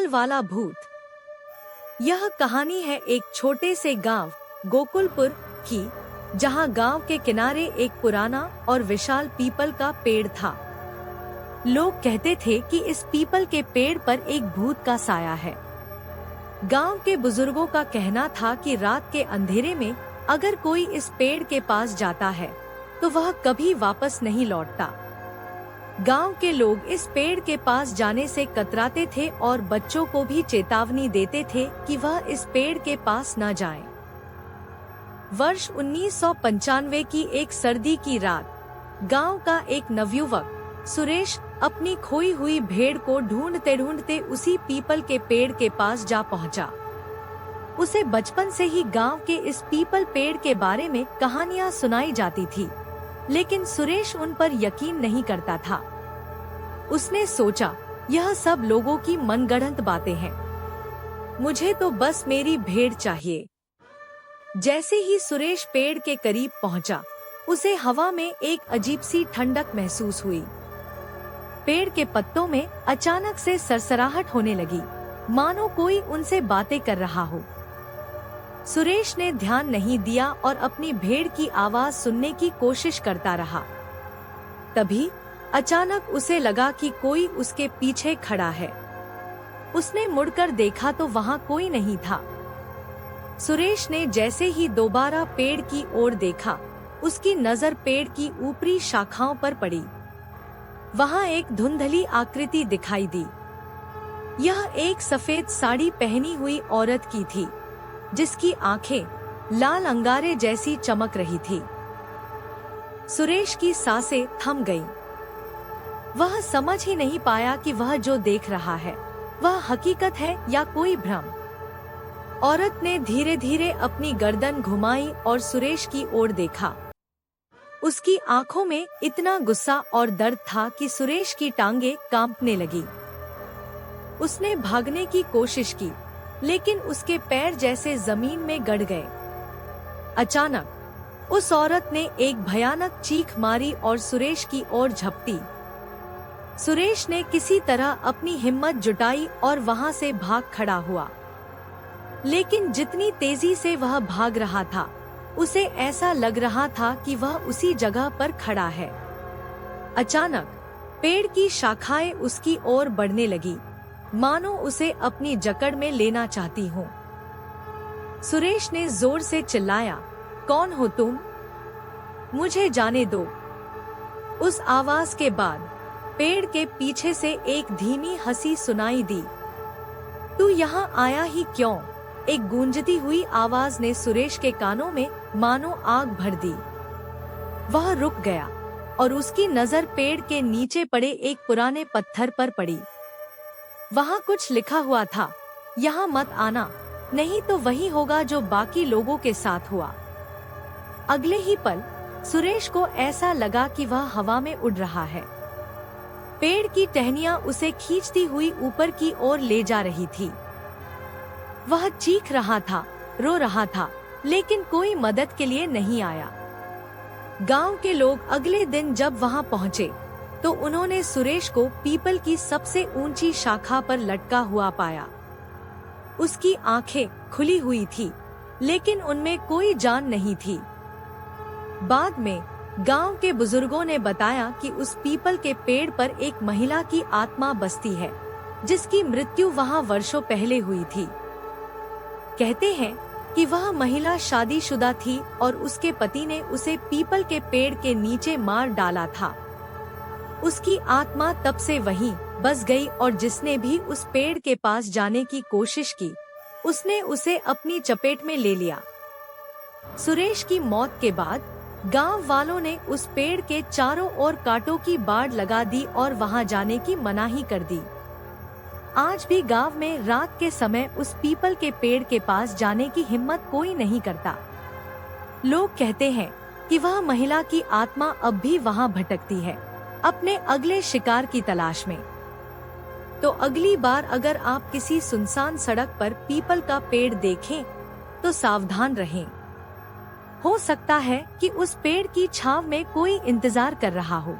People वाला भूत। यह कहानी है एक छोटे से गांव गोकुलपुर की, जहां गांव के किनारे एक पुराना और विशाल पीपल का पेड़ था। लोग कहते थे कि इस पीपल के पेड़ पर एक भूत का साया है। गांव के बुजुर्गों का कहना था कि रात के अंधेरे में अगर कोई इस पेड़ के पास जाता है तो वह कभी वापस नहीं लौटता। गांव के लोग इस पेड़ के पास जाने से कतराते थे और बच्चों को भी चेतावनी देते थे कि वह इस पेड़ के पास न जाएं। वर्ष 1995 की एक सर्दी की रात गांव का एक नवयुवक सुरेश अपनी खोई हुई भेड़ को ढूंढते ढूंढते उसी पीपल के पेड़ के पास जा पहुंचा। उसे बचपन से ही गांव के इस पीपल पेड़ के बारे में कहानियां सुनाई जाती थी, लेकिन सुरेश उन पर यकीन नहीं करता था। उसने सोचा, यह सब लोगों की मनगढ़ंत बातें हैं, मुझे तो बस मेरी भेड़ चाहिए। जैसे ही सुरेश पेड़ के करीब पहुंचा, उसे हवा में एक अजीब सी ठंडक महसूस हुई। पेड़ के पत्तों में अचानक से सरसराहट होने लगी, मानो कोई उनसे बातें कर रहा हो। सुरेश ने ध्यान नहीं दिया और अपनी भेड़ की आवाज सुनने की कोशिश करता रहा। तभी अचानक उसे लगा कि कोई उसके पीछे खड़ा है। उसने मुड़कर देखा तो वहाँ कोई नहीं था। सुरेश ने जैसे ही दोबारा पेड़ की ओर देखा, उसकी नजर पेड़ की ऊपरी शाखाओं पर पड़ी। वहाँ एक धुंधली आकृति दिखाई दी। यह एक सफेद साड़ी पहनी हुई औरत की थी, जिसकी आंखें लाल अंगारे जैसी चमक रही थी। सुरेश की सांसें थम गईं। वह समझ ही नहीं पाया कि वह जो देख रहा है वह हकीकत है या कोई भ्रम। औरत ने धीरे धीरे अपनी गर्दन घुमाई और सुरेश की ओर देखा। उसकी आंखों में इतना गुस्सा और दर्द था कि सुरेश की टांगें कांपने लगी। उसने भागने की कोशिश की, लेकिन उसके पैर जैसे जमीन में गड़ गए। अचानक उस औरत ने एक भयानक चीख मारी और सुरेश की ओर झपटी। सुरेश ने किसी तरह अपनी हिम्मत जुटाई और वहां से भाग खड़ा हुआ, लेकिन जितनी तेजी से वह भाग रहा था, उसे ऐसा लग रहा था कि वह उसी जगह पर खड़ा है। अचानक पेड़ की शाखाएं उसकी ओर बढ़ने लगी, मानो उसे अपनी जकड़ में लेना चाहती हो। सुरेश ने जोर से चिल्लाया, कौन हो तुम? मुझे जाने दो। उस आवाज के बाद पेड़ के पीछे से एक धीमी हंसी सुनाई दी। तू यहाँ आया ही क्यों? एक गूंजती हुई आवाज ने सुरेश के कानों में मानो आग भर दी। वह रुक गया और उसकी नजर पेड़ के नीचे पड़े एक पुराने पत्थर पर पड़ी। वहाँ कुछ लिखा हुआ था, यहाँ मत आना, नहीं तो वही होगा जो बाकी लोगों के साथ हुआ। अगले ही पल सुरेश को ऐसा लगा कि वह हवा में उड़ रहा है। पेड़ की टहनियां उसे खींचती हुई ऊपर की ओर ले जा रही थी। वह चीख रहा था, रो रहा था, लेकिन कोई मदद के लिए नहीं आया। गांव के लोग अगले दिन जब वहां पहुंचे, तो उन्होंने सुरेश को पीपल की सबसे ऊंची शाखा पर लटका हुआ पाया। उसकी आंखें खुली हुई थी, लेकिन उनमें कोई जान नहीं थी। बाद में गांव के बुजुर्गों ने बताया कि उस पीपल के पेड़ पर एक महिला की आत्मा बसती है, जिसकी मृत्यु वहां वर्षों पहले हुई थी। कहते हैं कि वह महिला शादीशुदा थी और उसके पति ने उसे पीपल के पेड़ के नीचे मार डाला था। उसकी आत्मा तब से वहीं बस गई और जिसने भी उस पेड़ के पास जाने की कोशिश की, उसने उसे अपनी चपेट में ले लिया। सुरेश की मौत के बाद गांव वालों ने उस पेड़ के चारों ओर कांटों की बाड़ लगा दी और वहां जाने की मनाही कर दी। आज भी गांव में रात के समय उस पीपल के पेड़ के पास जाने की हिम्मत कोई नहीं करता। लोग कहते हैं कि वह महिला की आत्मा अब भी वहां भटकती है, अपने अगले शिकार की तलाश में। तो अगली बार अगर आप किसी सुनसान सड़क पर पीपल का पेड़ देखें, तो सावधान रहें। हो सकता है कि उस पेड़ की छांव में कोई इंतजार कर रहा हो।